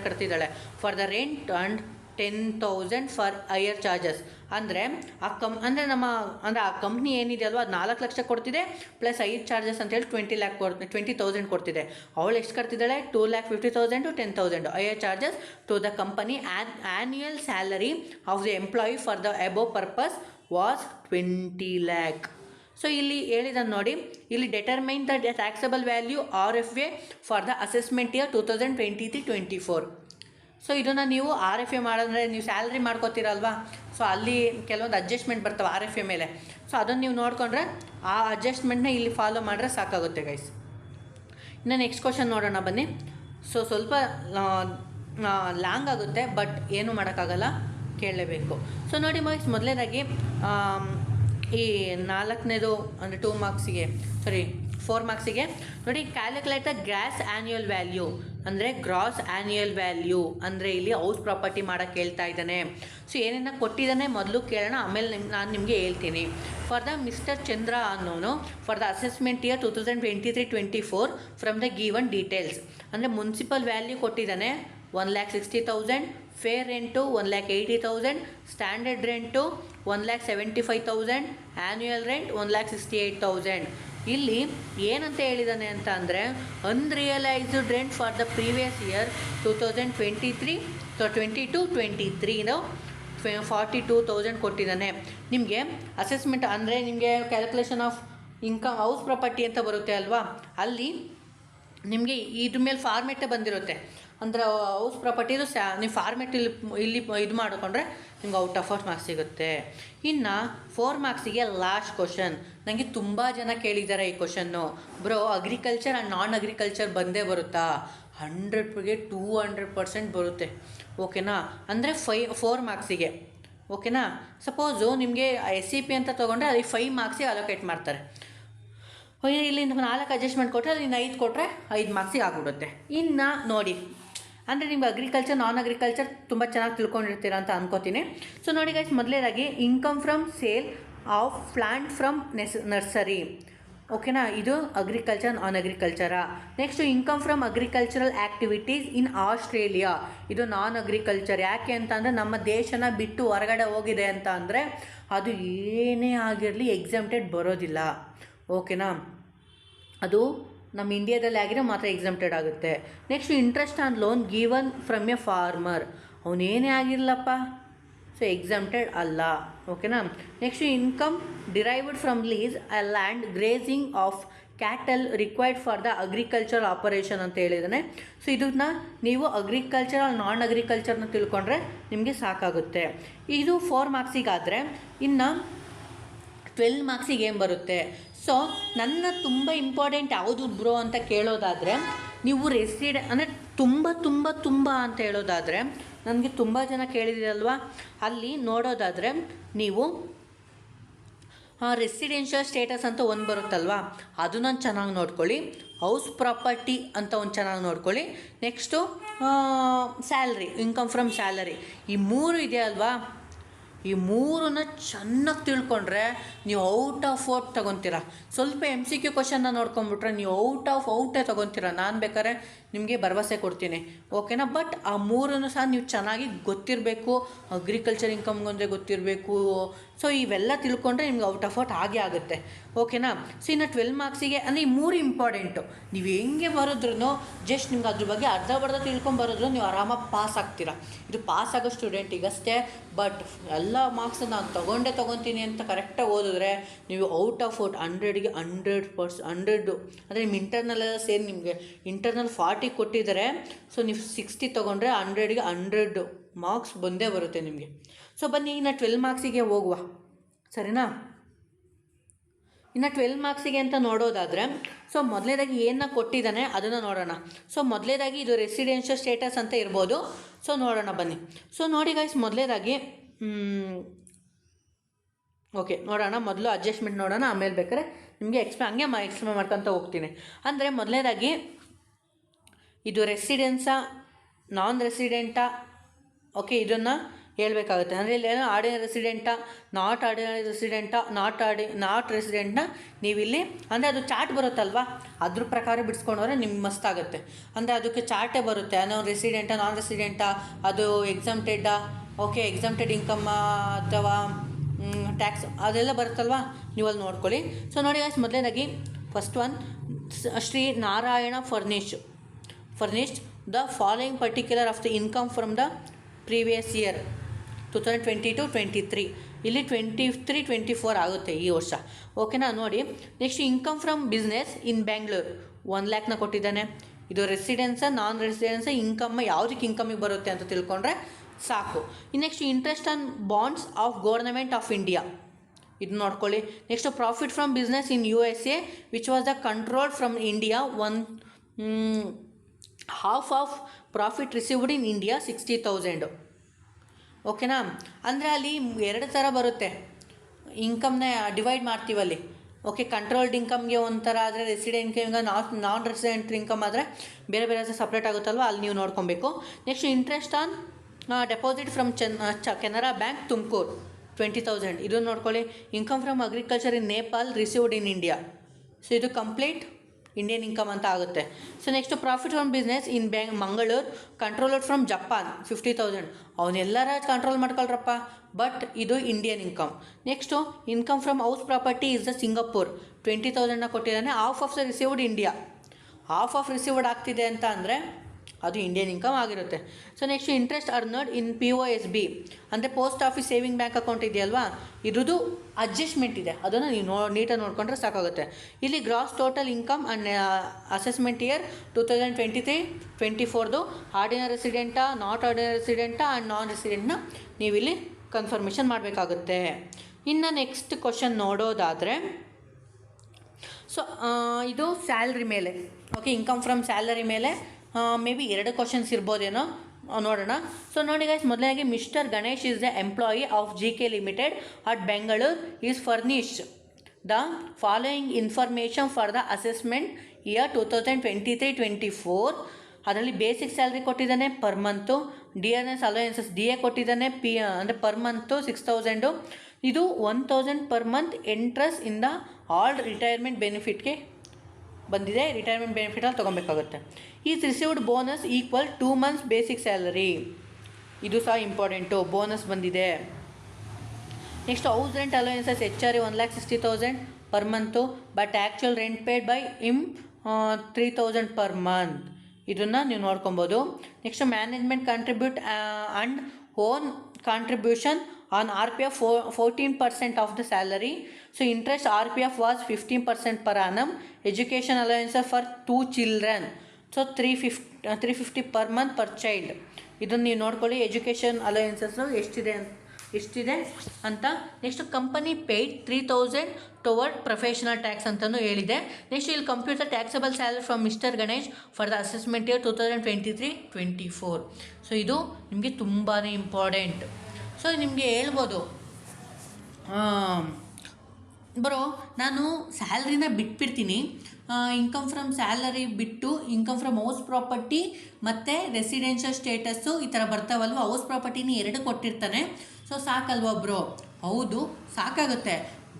ಕಟ್ತಿದ್ದಾಳೆ for the rent and 10,000 for hire charges. ಅಂದರೆ ಆ ಆ ಕಂಪ್ನಿ ಏನಿದೆ ಅಲ್ವಾ, ಅದು 4 ಲಕ್ಷ ಕೊಡ್ತಿದೆ ಪ್ಲಸ್ ಐರ್ ಚಾರ್ಜಸ್ ಅಂತೇಳಿ 20,000 ಕೊಡ್ತಿದೆ. ಅವಳು ಎಷ್ಟು ಕಟ್ತಿದ್ದಾಳೆ? 2,50,000 to 10,000 hire charges to the company. Annual salary of the employee for the above purpose was 20 lakh. So ಇಲ್ಲಿ ಹೇಳಿದ ನೋಡಿ, ಇಲ್ಲಿ determine the taxable value RFA for the assessment year 2023-24. ಸೊ ಇದನ್ನು ನೀವು RFA ಮಾಡಿದ್ರೆ ನೀವು ಸ್ಯಾಲ್ರಿ ಮಾಡ್ಕೋತೀರಲ್ವಾ, ಸೊ ಅಲ್ಲಿ ಕೆಲವೊಂದು ಅಡ್ಜಸ್ಟ್ಮೆಂಟ್ ಬರ್ತವೆ RFA ಮೇಲೆ. ಸೊ ಅದನ್ನು ನೀವು ನೋಡಿಕೊಂಡ್ರೆ ಆ ಅಡ್ಜಸ್ಟ್ಮೆಂಟ್ನ ಇಲ್ಲಿ ಫಾಲೋ ಮಾಡಿದ್ರೆ ಸಾಕಾಗುತ್ತೆ ಗೈಸ್. ಇನ್ನು ನೆಕ್ಸ್ಟ್ ಕ್ವಶನ್ ನೋಡೋಣ ಬನ್ನಿ. ಸೊ ಸ್ವಲ್ಪ ಲಾಂಗ್ ಆಗುತ್ತೆ, ಬಟ್ ಏನೂ ಮಾಡೋಕ್ಕಾಗಲ್ಲ, ಕೇಳಲೇಬೇಕು. ಸೊ ನೋಡಿ ಗೈಸ್, ಮೊದಲನೇದಾಗಿ ಈ 4ನೇದು ಅಂದರೆ 4 ಮಾರ್ಕ್ಸಿಗೆ ನೋಡಿ, calculate the gross annual value. ಅಂದರೆ ಗ್ರಾಸ್ ಆ್ಯನ್ಯುಯಲ್ ವ್ಯಾಲ್ಯೂ ಅಂದರೆ ಇಲ್ಲಿ ಹೌಸ್ ಪ್ರಾಪರ್ಟಿ ಮಾಡೋಕ್ಕೆ ಹೇಳ್ತಾ ಇದ್ದಾನೆ. ಸೊ ಏನೇನ ಕೊಟ್ಟಿದ್ದಾನೆ ಮೊದಲು ಕೇಳೋಣ, ಆಮೇಲೆ ನಾನು ನಿಮಗೆ ಹೇಳ್ತೀನಿ. ಫಾರ್ ದ ಮಿಸ್ಟರ್ ಚಂದ್ರ ಅನ್ನೋನು for the assessment year 2023-24 from the given details. ಅಂದರೆ ಮುನ್ಸಿಪಲ್ ವ್ಯಾಲ್ಯೂ ಕೊಟ್ಟಿದ್ದಾನೆ 1,60,000, fair rent 1,80,000, standard rent 1,75,000, annual rent 1,68,000. ಇಲ್ಲಿ ಏನಂತ ಹೇಳಿದ್ದಾನೆ ಅಂತ ಅಂದರೆ unrealised rent for the previous year 2022-23 42,000 ಕೊಟ್ಟಿದ್ದಾನೆ. ನಿಮಗೆ ಅಸೆಸ್ಮೆಂಟ್ ಅಂದರೆ ನಿಮಗೆ calculation of income house property ಅಂತ ಬರುತ್ತೆ ಅಲ್ವಾ, ಅಲ್ಲಿ ನಿಮಗೆ ಇದ್ರ ಮೇಲೆ ಫಾರ್ಮೆಟೇ ಬಂದಿರುತ್ತೆ. ಅಂದರೆ ಹೌಸ್ ಪ್ರಾಪರ್ಟಿದು ನೀವು ಫಾರ್ಮೆಟ್ ಇಲ್ಲಿ ಇದು ಮಾಡಿಕೊಂಡ್ರೆ ನಿಮ್ಗೆ ಔಟ್ ಆಫ್ ಮಾರ್ಕ್ಸ್ ಸಿಗುತ್ತೆ. ಇನ್ನು 4 ಮಾರ್ಕ್ಸಿಗೆ ಲಾಸ್ಟ್ ಕ್ವಶನ್. ನನಗೆ ತುಂಬ ಜನ ಕೇಳಿದ್ದಾರೆ ಈ question, bro agriculture and non agriculture ಬಂದೇ ಬರುತ್ತಾ? 100ಗೆ 200% ಬರುತ್ತೆ. ಓಕೆನಾ. ಅಂದರೆ 4 ಮಾರ್ಕ್ಸಿಗೆ. ಓಕೆನಾ. ಸಪೋಸು ನಿಮಗೆ SCP ಅಂತ ತೊಗೊಂಡ್ರೆ ಅಲ್ಲಿ 5 ಮಾರ್ಕ್ಸಿಗೆ ಅಲೋಕೇಟ್ ಮಾಡ್ತಾರೆ. ಇಲ್ಲಿ 4 ಅಡ್ಜಸ್ಟ್ಮೆಂಟ್ ಕೊಟ್ಟರೆ ಅಲ್ಲಿ 5 ಕೊಟ್ಟರೆ 5 ಮಾರ್ಕ್ಸಿಗೆ ಆಗಿಬಿಡುತ್ತೆ. ಇನ್ನು ನೋಡಿ, ಅಂದರೆ ನಿಮ್ಗೆ ಅಗ್ರಿಕಲ್ಚರ್ ನಾನ್ ಅಗ್ರಿಕಲ್ಚರ್ ತುಂಬ ಚೆನ್ನಾಗಿ ತಿಳ್ಕೊಂಡಿರ್ತೀರ ಅಂತ ಅನ್ಕೋತೀನಿ. ಸೊ ನೋಡಿ ಗೈಸ್, ಮೊದಲನೇದಾಗಿ income from sale of plant from nursery. ಓಕೆನಾ, ಇದು ಅಗ್ರಿಕಲ್ಚರ್ ನಾನ್ ಅಗ್ರಿಕಲ್ಚರಾ. Next income from agricultural activities in Australia. ಇದು ನಾನ್ ಅಗ್ರಿಕಲ್ಚರ್. ಯಾಕೆ ಅಂತ ಅಂದರೆ ನಮ್ಮ ದೇಶನ ಬಿಟ್ಟು ಹೊರಗಡೆ ಹೋಗಿದೆ ಅಂತ ಅಂದರೆ ಅದು ಏನೇ ಆಗಿರಲಿ ಎಕ್ಸಮ್ಟೆಡ್ ಬರೋದಿಲ್ಲ. ಓಕೆನಾ, ಅದು ನಮ್ಮ ಇಂಡಿಯಾದಲ್ಲಿ ಆಗಿರೋ ಮಾತ್ರ ಎಕ್ಸಮ್ಟೆಡ್ ಆಗುತ್ತೆ. Next interest on loan given from a farmer. ಅವನೇನೇ ಆಗಿರಲಪ್ಪ, ಸೊ ಎಕ್ಸಮ್ಟೆಡ್ ಅಲ್ಲ. ಓಕೆನಾ. Next income derived from lease a land grazing of cattle required for the agriculture operation ಅಂತ ಹೇಳಿದ್ದಾನೆ. ಸೊ ಇದನ್ನ ನೀವು ಅಗ್ರಿಕಲ್ಚರ್ ನಾನ್ ಅಗ್ರಿಕಲ್ಚರ್ನ ತಿಳ್ಕೊಂಡ್ರೆ ನಿಮಗೆ ಸಾಕಾಗುತ್ತೆ. ಇದು 4 ಮಾರ್ಕ್ಸಿಗಾದರೆ ಇನ್ನು 12 ಮಾರ್ಕ್ಸಿಗೆ ಏನು ಬರುತ್ತೆ. ಸೊ ನನ್ನ ತುಂಬ ಇಂಪಾರ್ಟೆಂಟ್ ಯಾವುದು ಬ್ರೋ ಅಂತ ಕೇಳೋದಾದರೆ, ನೀವು ಅಂದರೆ ತುಂಬ ಅಂತ ಹೇಳೋದಾದರೆ, ನನಗೆ ತುಂಬ ಜನ ಕೇಳಿದಿರಲ್ವ, ಅಲ್ಲಿ ನೋಡೋದಾದರೆ ನೀವು ರೆಸಿಡೆನ್ಷಿಯಲ್ ಸ್ಟೇಟಸ್ ಅಂತ ಒಂದು ಬರುತ್ತಲ್ವ, ಅದನ್ನು ಚೆನ್ನಾಗಿ ನೋಡ್ಕೊಳ್ಳಿ. ಹೌಸ್ ಪ್ರಾಪರ್ಟಿ ಅಂತ ಒಂದು ಚೆನ್ನಾಗಿ ನೋಡ್ಕೊಳ್ಳಿ. Next salary, income from salary, ಈ 3 ಇದೆ ಅಲ್ವಾ, ಈ 3ನ್ನ ಚೆನ್ನಾಗಿ ತಿಳ್ಕೊಂಡ್ರೆ ನೀವು ಔಟ್ ಆಫ್ ಔಟ್ ತೊಗೊತೀರ. ಸ್ವಲ್ಪ MCQ ಕ್ವಶನ್ನ ನೋಡ್ಕೊಂಬಿಟ್ರೆ ನೀವು ಔಟೇ ತೊಗೊತೀರ. ನಾನು ಬೇಕಾದ್ರೆ ನಿಮಗೆ ಭರವಸೆ ಕೊಡ್ತೀನಿ. ಓಕೆನಾ. ಬಟ್ ಆ 3ನ್ನು ಸಹ ನೀವು ಚೆನ್ನಾಗಿ ಗೊತ್ತಿರಬೇಕು. ಅಗ್ರಿಕಲ್ಚರ್ ಇನ್ಕಮ್ಗೊಂದೇ ಗೊತ್ತಿರಬೇಕು. ಸೊ ಇವೆಲ್ಲ ತಿಳ್ಕೊಂಡ್ರೆ ನಿಮ್ಗೆ ಔಟ್ ಆಫ್ ಔಟ್ ಆಗೇ ಆಗುತ್ತೆ. ಓಕೆನಾ. ಸೊ ಇನ್ನು 12 ಮಾರ್ಕ್ಸಿಗೆ ಅಂದರೆ ಈ 3 ಇಂಪಾರ್ಟೆಂಟು. ನೀವು ಹೆಂಗೆ ಬರೋದ್ರೂ ಜಸ್ಟ್ ನಿಮ್ಗೆ ಅದ್ರ ಬಗ್ಗೆ ಅರ್ಧ ತಿಳ್ಕೊಂಬರೋದ್ರು ನೀವು ಆರಾಮಾಗಿ ಪಾಸ್ ಆಗ್ತೀರಾ. ಇದು ಪಾಸ್ ಆಗೋ ಸ್ಟೂಡೆಂಟಿಗಷ್ಟೇ. ಬಟ್ ಎಲ್ಲ ಮಾರ್ಕ್ಸ್ ನಾನು ತೊಗೊತೀನಿ ಅಂತ ಕರೆಕ್ಟಾಗಿ ಓದಿದ್ರೆ ನೀವು ಔಟ್ ಆಫ್ ಔಟ್ 100ಗೆ 100% ಅಂದರೆ ನಿಮ್ಮ ಇಂಟರ್ನಲ್ಲೆಲ್ಲ ಸೇರಿ ನಿಮಗೆ ಇಂಟರ್ನಲ್ 40 ಕೊಟ್ಟಿದ್ದಾರೆ. ಸೊ ನೀವು 60 ತೊಗೊಂಡ್ರೆ 100ಗೆ 100 ಮಾರ್ಕ್ಸ್ ಬಂದೇ ಬರುತ್ತೆ ನಿಮಗೆ. ಸೊ ಬನ್ನಿ ಇನ್ನು 12 ಮಾರ್ಕ್ಸಿಗೆ ಹೋಗುವ, ಸರಿನಾ. ಇನ್ನು 12 ಮಾರ್ಕ್ಸಿಗೆ ಅಂತ ನೋಡೋದಾದರೆ, ಸೊ ಮೊದಲೇದಾಗಿ ಏನನ್ನ ಕೊಟ್ಟಿದ್ದಾನೆ ಅದನ್ನು ನೋಡೋಣ. ಸೊ ಮೊದಲೇದಾಗಿ ಇದು ರೆಸಿಡೆನ್ಷಿಯಲ್ ಸ್ಟೇಟಸ್ ಅಂತ ಇರ್ಬೋದು. ಸೊ ನೋಡೋಣ ಬನ್ನಿ. ಸೊ ನೋಡಿ ಗೈಸ್, ಮೊದಲೇದಾಗಿ ಓಕೆ ನೋಡೋಣ. ಮೊದಲು ಅಡ್ಜಸ್ಟ್ಮೆಂಟ್ ನೋಡೋಣ, ಆಮೇಲೆ ಬೇಕಾದ್ರೆ ನಿಮಗೆ ಎಕ್ಸ್ಪ್ಲೇನ್ ಮಾಡ್ಕೊತ ಹೋಗ್ತೀನಿ. ಅಂದರೆ ಮೊದಲನೇದಾಗಿ ಇದು ರೆಸಿಡೆನ್ಸಾ ನಾನ್ ರೆಸಿಡೆಂಟಾ, ಓಕೆ ಇದನ್ನು ಹೇಳಬೇಕಾಗುತ್ತೆ. ಅಂದರೆ ಇಲ್ಲೇನೋ ಆರ್ಡಿನರಿ ರೆಸಿಡೆಂಟಾ, ನಾಟ್ ಆರ್ಡಿನರಿ ರೆಸಿಡೆಂಟಾ, ನಾಟ್ ರೆಸಿಡೆಂಟ್ನ ನೀವಿಲ್ಲಿ ಅಂದರೆ ಅದು ಚಾರ್ಟ್ ಬರುತ್ತಲ್ವ, ಅದ್ರ ಪ್ರಕಾರ ಬಿಡಿಸ್ಕೊಂಡವ್ರೆ ನಿಮ್ಗೆ ಮಸ್ತಾಗುತ್ತೆ. ಅಂದರೆ ಅದಕ್ಕೆ ಚಾರ್ಟೇ ಬರುತ್ತೆ. ನಾವು ರೆಸಿಡೆಂಟಾ ನಾನ್ ರೆಸಿಡೆಂಟಾ, ಅದು ಎಕ್ಸಮ್ಟೆಡ್ಡಾ, ಓಕೆ ಎಕ್ಸಮ್ಟೆಡ್ ಇನ್ಕಮ್ ಅಥವಾ ಟ್ಯಾಕ್ಸ್ ಅದೆಲ್ಲ ಬರುತ್ತಲ್ವ, ನೀವು ಅಲ್ಲಿ ನೋಡ್ಕೊಳ್ಳಿ. ಸೊ ನೋಡಿ ಗೈಸ್, ಮೊದಲನೇದಾಗಿ first one, Shri Narayana furnished the following particular of the income from the previous year 2022-23. ಇಲ್ಲಿ 23-24 ಆಗುತ್ತೆ ಈ ವರ್ಷ. ಓಕೆನಾ. ನೋಡಿ next income from business in Bangalore 1 ಲ್ಯಾಕ್ನ ಕೊಟ್ಟಿದ್ದಾನೆ. ಇದು ರೆಸಿಡೆನ್ಸ ನಾನ್ ರೆಸಿಡೆನ್ಸ ಇನ್ಕಮ್ ಯಾವುದಕ್ಕೆ ಇನ್ಕಮಿಗೆ ಬರುತ್ತೆ ಅಂತ ತಿಳ್ಕೊಂಡ್ರೆ ಸಾಕು. Next interest on bonds of government of India, ಇದು ನೋಡ್ಕೊಳ್ಳಿ. Next profit from business in USA which was the controlled from India, half of profit received in India 60,000. ಓಕೆನಾ. ಅಂದರೆ ಅಲ್ಲಿ 2 ಥರ ಬರುತ್ತೆ, ಇನ್ಕಮ್ನ ಡಿವೈಡ್ ಮಾಡ್ತೀವಲ್ಲಿ. ಓಕೆ, ಕಂಟ್ರೋಲ್ಡ್ ಇನ್ಕಮ್ಗೆ ಒಂಥರ ಆದರೆ ರೆಸಿಡೆಂಟ್ ಇನ್ಕಮ್, ನಾನ್ resident income ಆದರೆ ಬೇರೆ ಸಪ್ರೇಟ್ ಆಗುತ್ತಲ್ವ, ಅಲ್ಲಿ ನೀವು ನೋಡ್ಕೊಬೇಕು. Next interest on deposit from Canara bank Tumakuru 20,000, ಇದನ್ನು ನೋಡ್ಕೊಳ್ಳಿ. Income from agriculture in Nepal received in India, so ಇದು ಕಂಪ್ಲೀಟ್ ಇಂಡಿಯನ್ ಇನ್ಕಮ್ ಅಂತ ಆಗುತ್ತೆ. So next profit from business in Mangaluru controller from Japan 50,000, ಅವನ್ನೆಲ್ಲರ ಕಂಟ್ರೋಲ್ ಮಾಡ್ಕೊಳ್ರಪ್ಪ, ಬಟ್ ಇದು Indian income. Next income from house property is the Singapore 20,000ನ ಕೊಟ್ಟಿದ್ದಾನೆ. Half of the received India, half of received ಆಗ್ತಿದೆ ಅಂತ ಅಂದರೆ ಅದು ಇಂಡಿಯನ್ ಇನ್ಕಮ್ ಆಗಿರುತ್ತೆ. So next interest earned in POSB ಅಂದರೆ post office saving bank account ಇದೆಯಲ್ವಾ, ಇದ್ರದ್ದು ಅಡ್ಜಸ್ಟ್ಮೆಂಟ್ ಇದೆ, ಅದನ್ನು ನೀವು ನೀಟಾಗಿ ನೋಡ್ಕೊಂಡ್ರೆ ಸಾಕಾಗುತ್ತೆ. ಇಲ್ಲಿ gross total income and assessment year 2023-24 ordinary ರೆಸಿಡೆಂಟಾ, ನಾಟ್ ಆರ್ಡಿನರಿ ರೆಸಿಡೆಂಟಾ ಆ್ಯಂಡ್ ನಾನ್ ರೆಸಿಡೆಂಟ್ನ ನೀವಿಲ್ಲಿ ಕನ್ಫರ್ಮೇಷನ್ ಮಾಡಬೇಕಾಗುತ್ತೆ. ಇನ್ನು ನೆಕ್ಸ್ಟ್ ಕ್ವಶನ್ ನೋಡೋದಾದರೆ, ಸೊ ಇದು ಸ್ಯಾಲ್ರಿ ಮೇಲೆ, ಓಕೆ ಇನ್ಕಮ್ ಫ್ರಮ್ ಸ್ಯಾಲರಿ ಮೇಲೆ ಮೇ ಬಿ 2 ಕ್ವಶನ್ಸ್ ಇರ್ಬೋದೇನೋ, ನೋಡೋಣ. ಸೊ ನೋಡಿ ಗೈಸ್, ಮೊದಲನೇಗೆ mister Ganesh is the employee of GK limited at Bengaluru is furnished the following information for the assessment year 2023-24. ಅದರಲ್ಲಿ ಬೇಸಿಕ್ ಸ್ಯಾಲ್ರಿ ಕೊಟ್ಟಿದ್ದಾನೆ per month, DNS allowances DA ಕೊಟ್ಟಿದ್ದಾನೆ ಅಂದರೆ per month 6,000. ಇದು 1000 per month interest in the all retirement ಬೆನಿಫಿಟ್ಗೆ ಬಂದಿದೆ. Retirement ಬೆನಿಫಿಟಲ್ಲಿ ತೊಗೊಬೇಕಾಗುತ್ತೆ. Is received bonus equal 2 months basic salary. ಇದು ಸಹ ಇಂಪಾರ್ಟೆಂಟು, ಬೋನಸ್ ಬಂದಿದೆ. Next house rent allowances HRA 1,60,000 per month, but actual rent paid by him 3,000 per month. ಇದನ್ನು ನೀವು ನೋಡ್ಕೊಬೋದು. Next management contribute and own contribution on RPF 14% of the salary. So interest RPF was 15% per annum. Education allowances for 2 children, so 350 per month per child. ಇದನ್ನು ನೀವು ನೋಡ್ಕೊಳ್ಳಿ, education ಅಲೋಯನ್ಸಸ್ಸು ಎಷ್ಟಿದೆ ಅಂತ. Next company paid 3,000 toward professional tax ಅಂತಲೂ ಹೇಳಿದೆ. Next ಇಲ್ಲಿ computer taxable salary from mister Ganesh for the assessment year 2023-24. So ಇದು ನಿಮಗೆ ತುಂಬಾ ಇಂಪಾರ್ಟೆಂಟ್. ಸೊ ನಿಮಗೆ ಹೇಳ್ಬೋದು, ಬರೋ ನಾನು ಸ್ಯಾಲ್ರಿನ ಬಿಟ್ಬಿಡ್ತೀನಿ, ಇನ್ಕಮ್ ಫ್ರಮ್ ಸ್ಯಾಲರಿ ಬಿಟ್ಟು ಇನ್ಕಮ್ ಫ್ರಮ್ ಹೌಸ್ ಪ್ರಾಪರ್ಟಿ ಮತ್ತು ರೆಸಿಡೆನ್ಷಿಯಲ್ ಸ್ಟೇಟಸ್ಸು ಈ ಥರ ಬರ್ತಾವಲ್ವ. ಹೌಸ್ ಪ್ರಾಪರ್ಟಿನ 2 ಕೊಟ್ಟಿರ್ತಾನೆ, ಸೊ ಸಾಕಲ್ವ ಬ್ರೋ? ಹೌದು, ಸಾಕಾಗುತ್ತೆ.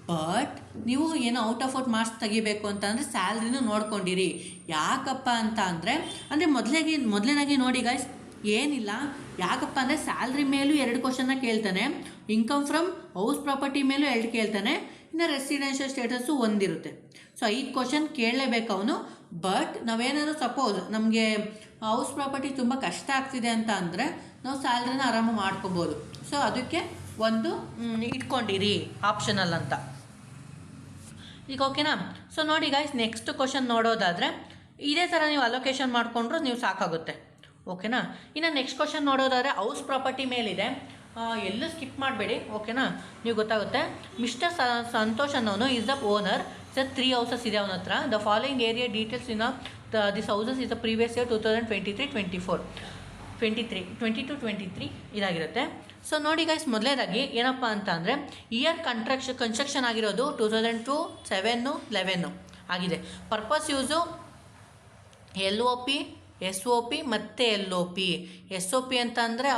ಬಟ್ ನೀವು ಏನೋ ಔಟ್ ಆಫ್ ಮಾರ್ಕ್ಸ್ ತೆಗಿಬೇಕು ಅಂತ ಅಂದರೆ ಸ್ಯಾಲ್ರಿನೂ ನೋಡ್ಕೊಂಡಿರಿ. ಯಾಕಪ್ಪ ಅಂತ ಅಂದರೆ ಮೊದಲನೇದಾಗಿ ನೋಡಿ ಗೈಸ್, ಏನಿಲ್ಲ. ಯಾಕಪ್ಪ ಅಂದರೆ ಸ್ಯಾಲ್ರಿ ಮೇಲೂ 2 ಕ್ವಶನ್ನ ಕೇಳ್ತಾನೆ, ಇನ್ಕಮ್ ಫ್ರಮ್ ಹೌಸ್ ಪ್ರಾಪರ್ಟಿ ಮೇಲೂ 2 ಕೇಳ್ತಾನೆ, ಇನ್ನು ರೆಸಿಡೆನ್ಷಿಯಲ್ ಸ್ಟೇಟಸ್ಸು 1 ಇರುತ್ತೆ. ಸೊ 5 ಕ್ವಶನ್ ಕೇಳಲೇಬೇಕು ಅವನು. ಬಟ್ ನಾವೇನಾದರೂ ಸಪೋಸ್ ನಮಗೆ ಹೌಸ್ ಪ್ರಾಪರ್ಟಿ ತುಂಬ ಕಷ್ಟ ಆಗ್ತಿದೆ ಅಂತ ಅಂದರೆ ನಾವು ಸ್ಯಾಲ್ರಿನ ಆರಾಮಾಗಿ ಮಾಡ್ಕೊಬೋದು. ಸೊ ಅದಕ್ಕೆ ಒಂದು ಇಟ್ಕೊಂಡಿರಿ ಆಪ್ಷನಲ್ ಅಂತ. ಈಗ ಓಕೆನಾ? ಸೊ ನೋಡಿ ಗಾಯ್ಸ್, ನೆಕ್ಸ್ಟ್ ಕ್ವಶನ್ ನೋಡೋದಾದರೆ ಇದೇ ಥರ ನೀವು ಅಲೋಕೇಶನ್ ಮಾಡಿಕೊಂಡ್ರು ನೀವು ಸಾಕಾಗುತ್ತೆ. ಓಕೆನಾ? ಇನ್ನು ನೆಕ್ಸ್ಟ್ ಕ್ವಶನ್ ನೋಡೋದಾದರೆ ಹೌಸ್ ಪ್ರಾಪರ್ಟಿ ಮೇಲಿದೆ, ಎಲ್ಲೂ ಸ್ಕಿಪ್ ಮಾಡಬೇಡಿ. ಓಕೆನಾ? ನೀವು ಗೊತ್ತಾಗುತ್ತೆ. ಮಿಸ್ಟರ್ ಸಂತೋಷ್ ಅನ್ನೋನು is the owner. Sir 3 houses ಇದೆ ಅವನ ಹತ್ರ. The following area details in this houses is the previous year 2023-24 ಇದಾಗಿರುತ್ತೆ. ಸೊ ನೋಡಿ ಗೈಸ್, ಮೊದಲೇದಾಗಿ ಏನಪ್ಪ ಅಂತ ಅಂದರೆ ಇಯರ್ ಕನ್ಸ್ಟ್ರಕ್ಷನ್ ಆಗಿರೋದು 2002, 7, 11 ಆಗಿದೆ. ಪರ್ಪಸ್ ಯೂಸು LOP, SOP ಮತ್ತು LOP. SOP ಅಂತ ಅಂದರೆ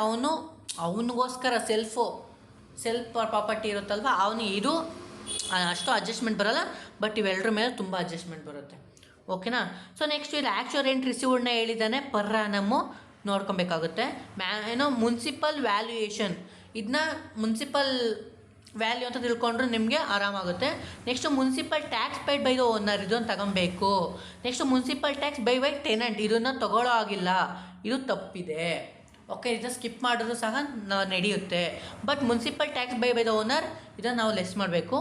ಅವನಿಗೋಸ್ಕರ ಸೆಲ್ಫ್ ಪ್ರಾಪರ್ಟಿ ಇರುತ್ತಲ್ವ, ಅವನು ಇದು ಅಷ್ಟು ಅಡ್ಜಸ್ಟ್ಮೆಂಟ್ ಬರೋಲ್ಲ. ಬಟ್ ಇವೆಲ್ಲರ ಮೇಲೆ ತುಂಬ ಅಡ್ಜಸ್ಟ್ಮೆಂಟ್ ಬರುತ್ತೆ. ಓಕೆನಾ? ಸೊ ನೆಕ್ಸ್ಟ್ ಇಲ್ಲಿ ಆ್ಯಕ್ಚುಯಲ್ ರೆಂಟ್ ರಿಸೀವ್ಡ್ನ ಹೇಳಿದ್ದಾನೆ, ಪರ್ ಆ್ಯನಮ್ಮು ನೋಡ್ಕೊಬೇಕಾಗುತ್ತೆ. ಮುನ್ಸಿಪಲ್ ವ್ಯಾಲ್ಯೂಯೇಷನ್, ಇದನ್ನ ಮುನ್ಸಿಪಲ್ ವ್ಯಾಲ್ಯೂ ಅಂತ ತಿಳ್ಕೊಂಡ್ರೆ ನಿಮಗೆ ಆರಾಮಾಗುತ್ತೆ. Next municipal tax paid by the owner, ಇದನ್ನು ತಗೊಬೇಕು. Next municipal tax by tenant, ಇದನ್ನು ತಗೊಳ್ಳೋ ಆಗಿಲ್ಲ, ಇದು ತಪ್ಪಿದೆ. ಓಕೆ, ಇದನ್ನು ಸ್ಕಿಪ್ ಮಾಡಿದ್ರು ಸಹ ನಡೆಯುತ್ತೆ. But municipal tax by the owner ಇದನ್ನು ನಾವು ಲೆಸ್ ಮಾಡಬೇಕು,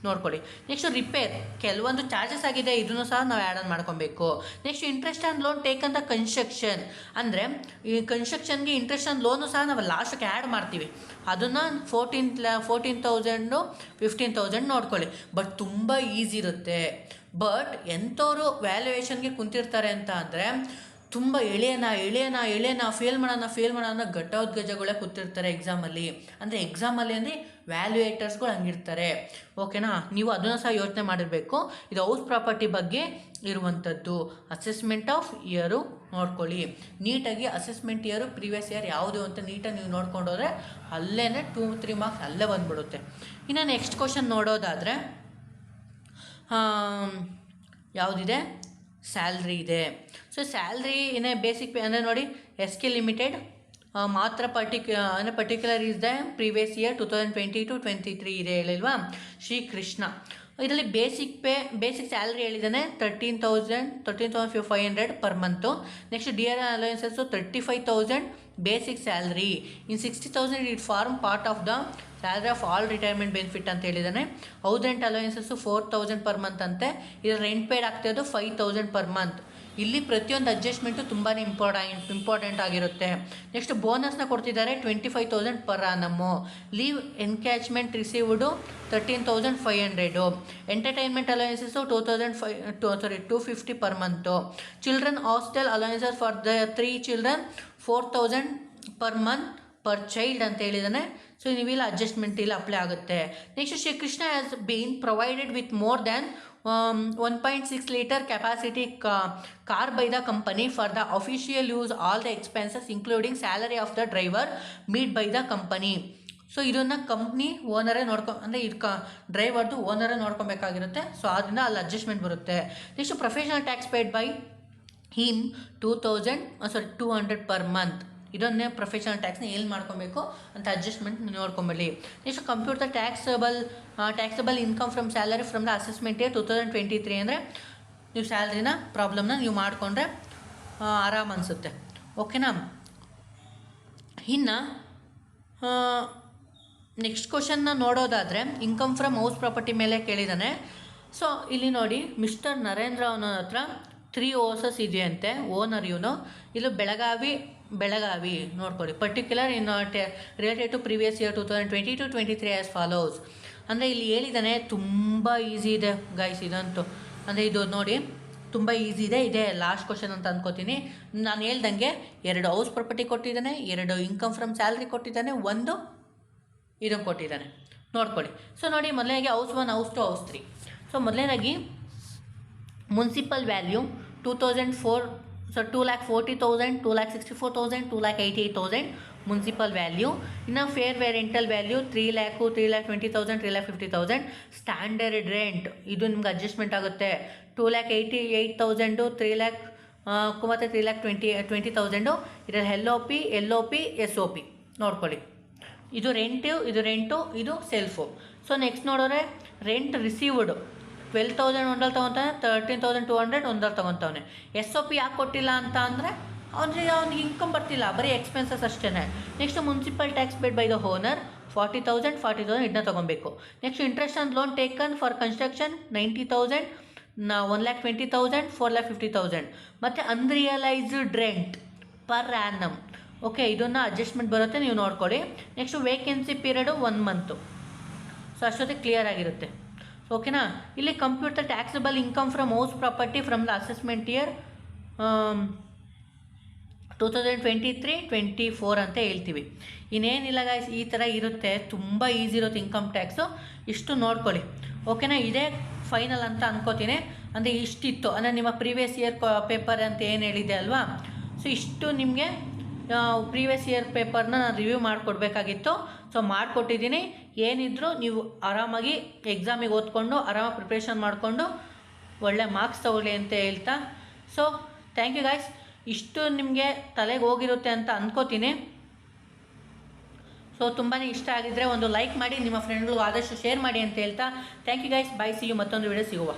ನೋಡ್ಕೊಳ್ಳಿ. ನೆಕ್ಸ್ಟು ರಿಪೇರ್, ಕೆಲವೊಂದು ಚಾರ್ಜಸ್ ಆಗಿದೆ, ಇದನ್ನು ಸಹ ನಾವು ಆ್ಯಡ್ ಆನ್ ಮಾಡ್ಕೊಬೇಕು. Next interest on loan taken the construction, ಅಂದರೆ ಈ ಕನ್ಸ್ಟ್ರಕ್ಷನ್ಗೆ ಇಂಟ್ರೆಸ್ಟ್ ಆನ್ ಲೋನು ಸಹ ನಾವು ಲಾಸ್ಟ್ಗೆ ಆ್ಯಡ್ ಮಾಡ್ತೀವಿ. ಅದನ್ನು 14,000 15,000 ನೋಡ್ಕೊಳ್ಳಿ. ಬಟ್ ತುಂಬ ಈಸಿ ಇರುತ್ತೆ. ಬಟ್ ಎಂಥವ್ರು ವ್ಯಾಲ್ಯೂಯೇಷನ್ಗೆ ಕುಂತಿರ್ತಾರೆ ಅಂತ ಅಂದರೆ ತುಂಬ ಎಳೆಯೋಣ ಫೇಲ್ ಮಾಡೋಣ ಗಜ್ಜಗಳೇ ಕೂತಿರ್ತಾರೆ ಎಕ್ಸಾಮಲ್ಲಿ. ಅಂದರೆ ವ್ಯಾಲ್ಯೂಯೇಟರ್ಸ್ಗಳು ಹಂಗಿರ್ತಾರೆ. ಓಕೆನಾ? ನೀವು ಅದನ್ನು ಸಹ ಯೋಚನೆ ಮಾಡಿರಬೇಕು. ಇದು ಹೌಸ್ ಪ್ರಾಪರ್ಟಿ ಬಗ್ಗೆ ಇರುವಂಥದ್ದು. ಅಸೆಸ್ಮೆಂಟ್ ಆಫ್ ಇಯರು ನೋಡ್ಕೊಳ್ಳಿ ನೀಟಾಗಿ. ಅಸೆಸ್ಮೆಂಟ್ ಇಯರು ಪ್ರೀವಿಯಸ್ ಇಯರ್ ಯಾವುದು ಅಂತ ನೀಟಾಗಿ ನೀವು ನೋಡ್ಕೊಂಡೋದ್ರೆ ಅಲ್ಲೇ 2-3 ಮಾರ್ಕ್ಸ್ ಅಲ್ಲೇ ಬಂದುಬಿಡುತ್ತೆ. ಇನ್ನು ನೆಕ್ಸ್ಟ್ ಕ್ವಶನ್ ನೋಡೋದಾದರೆ ಯಾವುದಿದೆ? ಸ್ಯಾಲ್ರಿ ಇದೆ. ಸೊ ಸ್ಯಾಲ್ರಿ ಏನೇ ಬೇಸಿಕ್ ಪೇ ಅಂದರೆ ನೋಡಿ, SK ಲಿಮಿಟೆಡ್ ಮಾತ್ರ particular is the previous year 2022-23 ಇದೆ ಹೇಳಿಲ್ವಾ? ಶ್ರೀ ಕೃಷ್ಣ ಇದರಲ್ಲಿ ಬೇಸಿಕ್ ಸ್ಯಾಲ್ರಿ ಹೇಳಿದ್ದಾನೆ 13,500 per month. Next DR allowances 35,000 basic salary. In 60,000 it form part of the salary of all retirement benefit ಅಂತ ಹೇಳಿದ್ದಾನೆ. House rent allowances 4,000 per month ಅಂತೆ. ಇದು rent paid ಆಗ್ತಿರೋದು 5,000 per month. ಇಲ್ಲಿ ಪ್ರತಿಯೊಂದು ಅಡ್ಜಸ್ಟ್ಮೆಂಟು ತುಂಬಾ ಇಂಪಾರ್ಟೆಂಟ್ ಆಗಿರುತ್ತೆ. ನೆಕ್ಸ್ಟ್ ಬೋನಸ್ನ ಕೊಡ್ತಿದ್ದಾರೆ 25,000 per annum. Leave encashment received 13,500. Entertainment allowances 250 per month. Children hostel allowances for the 3 children 4,000 per month per child ಅಂತ ಹೇಳಿದ್ದಾನೆ. ಸೊ ನೀವಿಲ್ಲ ಅಡ್ಜಸ್ಟ್ಮೆಂಟ್ ಇಲ್ಲ ಅಪ್ಲೈ ಆಗುತ್ತೆ. Next Shri Krishna has been provided with more than 1.6 liter capacity car by the company for the official use all the expenses including salary of the driver made by the company. So ಇದನ್ನು company ಓನರೇ ಅಂದರೆ ಇದು ಡ್ರೈವರ್ದು ಓನರೇ ನೋಡ್ಕೊಬೇಕಾಗಿರುತ್ತೆ. So ಆದ್ದರಿಂದ ಅಲ್ಲಿ adjustment ಬರುತ್ತೆ. Next professional tax paid by him 200 per month. ಇದನ್ನೇ professional ಟ್ಯಾಕ್ಸ್ನ ಎಲ್ಲಿ ಮಾಡ್ಕೊಬೇಕು ಅಂತ ಅಡ್ಜಸ್ಟ್ಮೆಂಟ್ ನೋಡ್ಕೊಂಬಲ್ಲಿ. Next compute the taxable income from salary from the assessment year 2023 ಅಂದರೆ ನೀವು ಸ್ಯಾಲ್ರಿನ ಪ್ರಾಬ್ಲಮ್ನ ನೀವು ಮಾಡಿಕೊಂಡ್ರೆ ಆರಾಮ ಅನಿಸುತ್ತೆ. ಓಕೆನಾ. ಇನ್ನು ನೆಕ್ಸ್ಟ್ ಕ್ವಶನ್ನ ನೋಡೋದಾದರೆ ಇನ್ಕಮ್ ಫ್ರಮ್ ಹೌಸ್ ಪ್ರಾಪರ್ಟಿ ಮೇಲೆ ಕೇಳಿದ್ದಾನೆ. ಸೊ ಇಲ್ಲಿ ನೋಡಿ, ಮಿಸ್ಟರ್ ನರೇಂದ್ರ ಅವನ ಹತ್ರ 3 ಹೌಸಸ್ ಇದೆಯಂತೆ. ಓನರ್ ಇವನು. ಇಲ್ಲಿ ಬೆಳಗಾವಿ ನೋಡ್ಕೊಳ್ಳಿ. Particular in related to previous year 2022-23 as follows. ಅಂದರೆ ಇಲ್ಲಿ ಹೇಳಿದ್ದಾನೆ, ತುಂಬ ಈಸಿ ಇದೆ ಗೈಸ್ ಇದಂತೂ. ಅಂದರೆ ಇದು ನೋಡಿ ತುಂಬ ಈಸಿ ಇದೆ ಲಾಸ್ಟ್ ಕ್ವಶನ್ ಅಂತ ಅಂದ್ಕೋತೀನಿ. ನಾನು ಹೇಳ್ದಂಗೆ 2 ಹೌಸ್ ಪ್ರಾಪರ್ಟಿ ಕೊಟ್ಟಿದ್ದಾನೆ, 2 ಇನ್ಕಮ್ ಫ್ರಮ್ ಸ್ಯಾಲ್ರಿ ಕೊಟ್ಟಿದ್ದಾನೆ, 1 ಇದನ್ನು ಕೊಟ್ಟಿದ್ದಾನೆ ನೋಡ್ಕೊಳ್ಳಿ. ಸೊ ನೋಡಿ, ಮೊದಲನೇಗೆ ಹೌಸ್ 1, ಹೌಸ್ 2, ಹೌಸ್ 3. ಸೊ ಮೊದಲನೇದಾಗಿ municipal value 2004, so 2,40,000, 2,64,000, 2,88,000 municipal value. ಇನ್ನು fair rental value 3 lakh, 3,20,000, 3,50,000. Standard rent ಇದು ನಿಮ್ಗೆ ಅಡ್ಜಸ್ಟ್ಮೆಂಟ್ ಆಗುತ್ತೆ. 2,88,000, 3 lakh ಮತ್ತು 3,20,000. ಇದರಲ್ಲಿ LOP, SOP ನೋಡ್ಕೊಳ್ಳಿ. ಇದು ರೆಂಟು, ಇದು ಸೆಲ್ಫು. ಸೊ ನೆಕ್ಸ್ಟ್ ನೋಡಿದ್ರೆ ರೆಂಟ್ ರಿಸೀವ್ಡ್ 12,000 ಒಂದಲ್ಲಿ ತೊಗೊತಾನೆ, 13,200 ಒಂದಲ್ಲಿ ತೊಗೊತಾವನೆ. SOP ಯಾಕೆ ಕೊಟ್ಟಿಲ್ಲ ಅಂತ ಅಂದರೆ ಅವ್ನಿಗೆ ಇನ್ಕಮ್ ಬರ್ತಿಲ್ಲ, ಬರೀ ಎಕ್ಸ್ಪೆನ್ಸಸ್ ಅಷ್ಟೇ. Next municipal tax paid by the owner 40,000 ಇದನ್ನ ತೊಗೊಬೇಕು. Next interest on loan taken for construction 90,000, 1,20,000, 4,50,000. ಮತ್ತು unrealised rent per annum. Okay, ಇದನ್ನು ಅಡ್ಜಸ್ಟ್ಮೆಂಟ್ ಬರುತ್ತೆ, ನೀವು ನೋಡ್ಕೊಳ್ಳಿ. Next vacancy period 1 month. So ಅಷ್ಟೊತ್ತಿಗೆ ಕ್ಲಿಯರ್ ಆಗಿರುತ್ತೆ. ಓಕೆನಾ. ಇಲ್ಲಿ compute the taxable income from house property from the assessment year 2023-24 ಅಂತ ಹೇಳ್ತೀವಿ. ಇನ್ನೇನಿಲ್ಲ ಗಾಯ್ಸ್, ಈ ಥರ ಇರುತ್ತೆ, ತುಂಬ ಈಸಿ ಇರುತ್ತೆ ಇನ್ಕಮ್ ಟ್ಯಾಕ್ಸು. ಇಷ್ಟು ನೋಡ್ಕೊಳ್ಳಿ. ಓಕೆನಾ. ಇದೇ ಫೈನಲ್ ಅಂತ ಅನ್ಕೋತೀನಿ. ಅಂದರೆ ಇಷ್ಟಿತ್ತು ಅಂದರೆ ನಿಮ್ಮ ಪ್ರೀವಿಯಸ್ ಇಯರ್ ಪೇಪರ್ ಅಂತ ಏನು ಹೇಳಿದೆ ಅಲ್ವಾ. ಸೊ ಇಷ್ಟು ನಿಮಗೆ ಪ್ರೀವಿಯಸ್ ಇಯರ್ ಪೇಪರ್ನ ನಾನು ರಿವ್ಯೂ ಮಾಡಿಕೊಡ್ಬೇಕಾಗಿತ್ತು. ಸೊ ಮಾಡಿಕೊಟ್ಟಿದ್ದೀನಿ. ಏನಿದ್ರು ನೀವು ಆರಾಮಾಗಿ ಎಕ್ಸಾಮಿಗೆ ಓದ್ಕೊಂಡು ಆರಾಮಾಗಿ ಪ್ರಿಪ್ರೇಷನ್ ಮಾಡಿಕೊಂಡು ಒಳ್ಳೆ ಮಾರ್ಕ್ಸ್ ತಗೊಳ್ಳಿ ಅಂತ ಹೇಳ್ತಾ, ಸೊ ಥ್ಯಾಂಕ್ ಯು ಗಾಯ್ಸ್. ಇಷ್ಟು ನಿಮಗೆ ತಲೆಗೆ ಹೋಗಿರುತ್ತೆ ಅಂತ ಅಂದ್ಕೋತೀನಿ. ಸೊ ತುಂಬಾ ಇಷ್ಟ ಆಗಿದ್ದರೆ ಒಂದು ಲೈಕ್ ಮಾಡಿ, ನಿಮ್ಮ ಫ್ರೆಂಡ್ಗಳು ಆದಷ್ಟು ಶೇರ್ ಮಾಡಿ ಅಂತ ಹೇಳ್ತಾ thank you guys. Bye, see you. ಮತ್ತೊಂದು ವಿಡಿಯೋ ಸಿಗುವ.